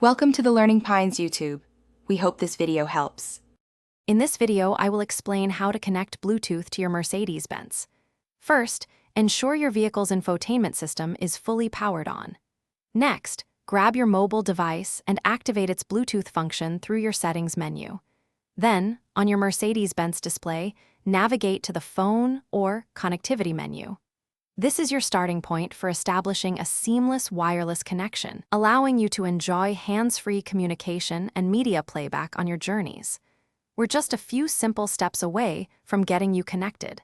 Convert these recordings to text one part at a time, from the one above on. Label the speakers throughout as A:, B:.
A: Welcome to the Learning Pines YouTube. We hope this video helps.
B: In this video, I will explain how to connect Bluetooth to your Mercedes-Benz. First, ensure your vehicle's infotainment system is fully powered on. Next, grab your mobile device and activate its Bluetooth function through your settings menu. Then, on your Mercedes-Benz display, navigate to the Phone or Connectivity menu. This is your starting point for establishing a seamless wireless connection, allowing you to enjoy hands-free communication and media playback on your journeys. We're just a few simple steps away from getting you connected.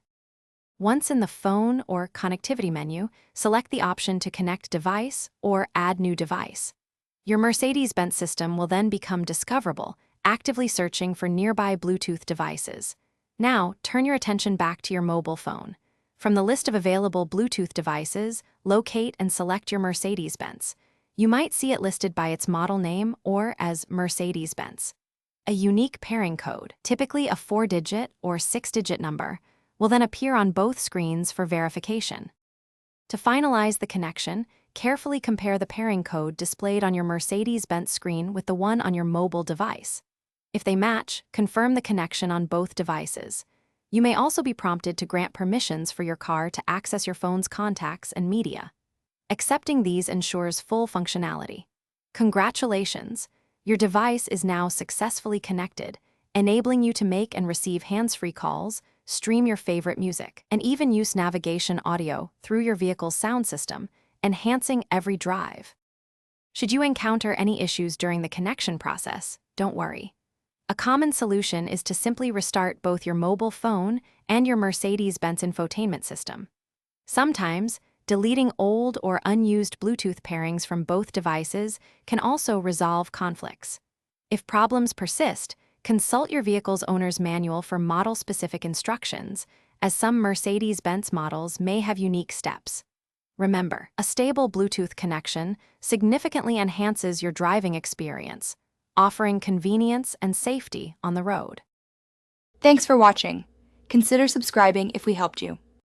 B: Once in the Phone or Connectivity menu, select the option to connect device or add new device. Your Mercedes-Benz system will then become discoverable, actively searching for nearby Bluetooth devices. Now, turn your attention back to your mobile phone. From the list of available Bluetooth devices, locate and select your Mercedes-Benz. You might see it listed by its model name or as Mercedes-Benz. A unique pairing code, typically a 4-digit or 6-digit number, will then appear on both screens for verification. To finalize the connection, carefully compare the pairing code displayed on your Mercedes-Benz screen with the one on your mobile device. If they match, confirm the connection on both devices. You may also be prompted to grant permissions for your car to access your phone's contacts and media. Accepting these ensures full functionality. Congratulations! Your device is now successfully connected, enabling you to make and receive hands-free calls, stream your favorite music, and even use navigation audio through your vehicle's sound system, enhancing every drive. Should you encounter any issues during the connection process, don't worry. A common solution is to simply restart both your mobile phone and your Mercedes-Benz infotainment system. Sometimes, deleting old or unused Bluetooth pairings from both devices can also resolve conflicts. If problems persist, consult your vehicle's owner's manual for model-specific instructions, as some Mercedes-Benz models may have unique steps. Remember, a stable Bluetooth connection significantly enhances your driving experience, offering convenience and safety on the road.
A: Thanks for watching. Consider subscribing if we helped you.